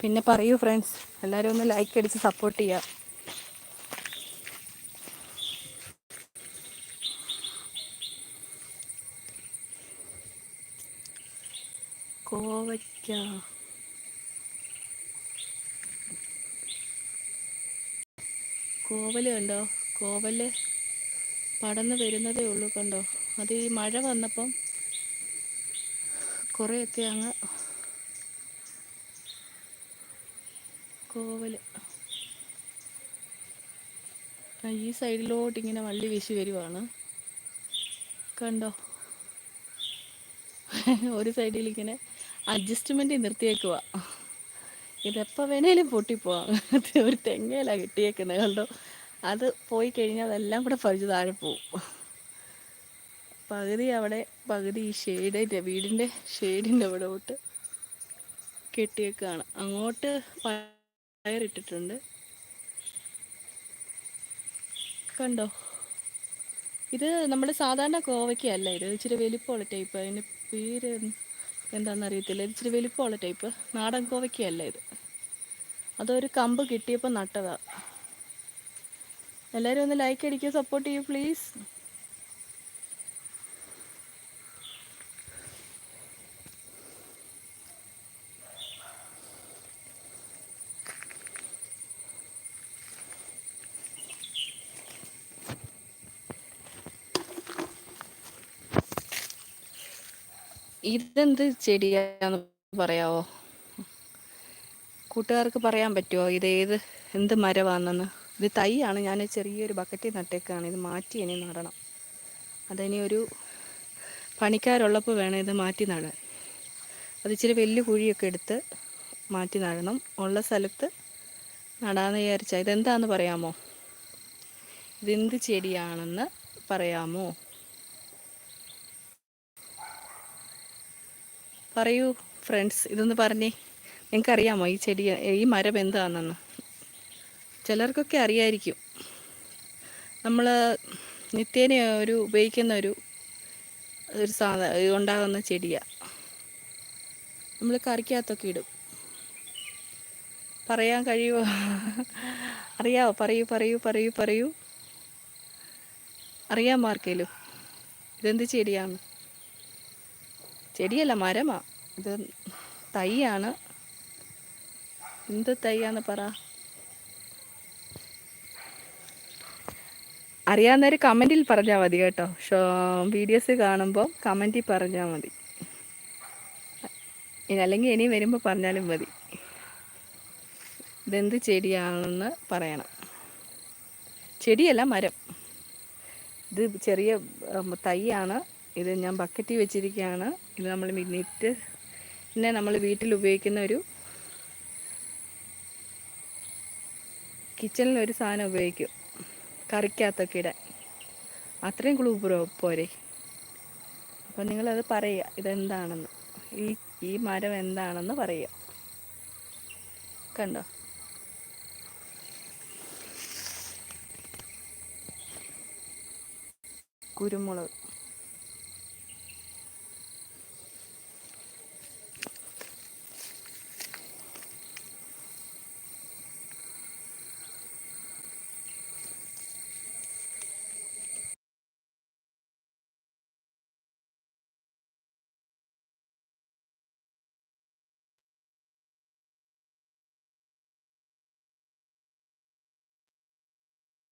പിന്നെ പറയൂ ഫ്രണ്ട്സ്, എല്ലാവരും ഒന്ന് ലൈക്ക് അടിച്ച് സപ്പോർട്ട് ചെയ്യുക. കോവയ്ക്ക കോവല് കണ്ടോ? കോവല് പടന്ന് വരുന്നതേ ഉള്ളൂ കണ്ടോ. അത് ഈ മഴ വന്നപ്പം കുറേയൊക്കെ അങ്ങ് കോവല് ഈ സൈഡിലോട്ട് ഇങ്ങനെ വള്ളി വീശി വരുവാണ് കണ്ടോ. ഒരു സൈഡിൽ ഇങ്ങനെ അഡ്ജസ്റ്റ്മെൻറ്റ് നിർത്തിയേക്കുക. ഇതെപ്പോൾ വേണേലും പൊട്ടിപ്പോവാം. ഒരു തെങ്ങയിലാണ് കിട്ടിയേക്കുന്നത് കണ്ടോ. അത് പോയി കഴിഞ്ഞാൽ അതെല്ലാം കൂടെ പറിച്ച് താഴെ പോവും. പകുതി അവിടെ പകുതി ഈ വീടിൻ്റെ ഷെയ്ഡിൻ്റെ അവിടോട്ട് കെട്ടിയേക്കാണ്. അങ്ങോട്ട് പയറിട്ടിട്ടുണ്ട് കണ്ടോ. ഇത് നമ്മുടെ സാധാരണ കോവയ്ക്കല്ല, ഇത് ഇച്ചിരി വലിപ്പമുള്ള ടൈപ്പ്. അതിൻ്റെ പേര് എന്താണെന്ന് അറിയത്തില്ല. ഇത് ഇച്ചിരി വലിപ്പമുള്ള ടൈപ്പ് നാടൻ കോവയ്ക്കല്ല ഇത്. അതൊരു കമ്പ് കിട്ടിയപ്പോൾ നട്ടതാ. എല്ലാവരും ഒന്ന് ലൈക്ക് അടിക്കുക, സപ്പോർട്ട് ചെയ്യൂ പ്ലീസ്. ഇതെന്ത് ചെടിയാന്ന് പറയാവോ? കൂട്ടുകാർക്ക് പറയാൻ പറ്റുമോ എന്ത് മരമാണെന്ന്? ഇത് തൈയാണ്. ഞാൻ ചെറിയൊരു ബക്കറ്റിൽ നട്ടേക്കാണ്. ഇത് മാറ്റി ഇനി നടണം. അതിനി ഒരു പണിക്കാരുള്ളപ്പോൾ വേണം ഇത് മാറ്റി നടാൻ. അത് ഇച്ചിരി വലിയ കുഴിയൊക്കെ എടുത്ത് മാറ്റി നടണം. ഉള്ള സ്ഥലത്ത് നടാമെന്ന് വിചാരിച്ചാൽ. ഇതെന്താണെന്ന് പറയാമോ? ഇതെന്ത് ചെടിയാണെന്ന് പറയാമോ? പറയൂ ഫ്രണ്ട്സ്, ഇതൊന്ന് പറഞ്ഞേ. നിങ്ങൾക്കറിയാമോ ഈ മരം എന്താണെന്ന്? ചിലർക്കൊക്കെ അറിയായിരിക്കും. നമ്മൾ നിത്യേന ഉപയോഗിക്കുന്ന ഒരു ഉണ്ടാകുന്ന ചെടിയാണ്. നമ്മൾ കറിക്കകത്തൊക്കെ ഇടും. പറയാൻ കഴിയുമോ? അറിയാമോ? പറയൂ പറയൂ പറയൂ പറയൂ. അറിയാമോ ആർക്കേലും ഇതെന്ത് ചെടിയാണ്? ചെടിയല്ല, മരമാണ്. ഇത് തൈയാണ്. എന്ത് തൈയാന്ന് പറ. അറിയാവുന്നവർ കമൻറ്റിൽ പറഞ്ഞാൽ മതി കേട്ടോ. വീഡിയോസ് കാണുമ്പോൾ കമൻറ്റിൽ പറഞ്ഞാൽ മതി. അല്ലെങ്കിൽ ഇനി വരുമ്പോൾ പറഞ്ഞാലും മതി. ഇതെന്ത് ചെടിയാണെന്ന് പറയണം. ചെടിയല്ല, മരം. ഇത് ചെറിയ തൈയാണ്. ഇത് ഞാൻ ബക്കറ്റിൽ വെച്ചിരിക്കുകയാണ്. ഇത് നമ്മൾ പിന്നെ നമ്മൾ വീട്ടിൽ ഉപയോഗിക്കുന്ന കിച്ചണിലൊരു സാധനം ഉപയോഗിക്കും, കറിക്കകത്തൊക്കെ ഇടാൻ. അത്രയും ക്ലൂ പോരെ. അപ്പം നിങ്ങളത് പറയുക, ഇതെന്താണെന്ന്. ഈ മരം എന്താണെന്ന് പറയുക. കണ്ടോ. കുരുമുളക്.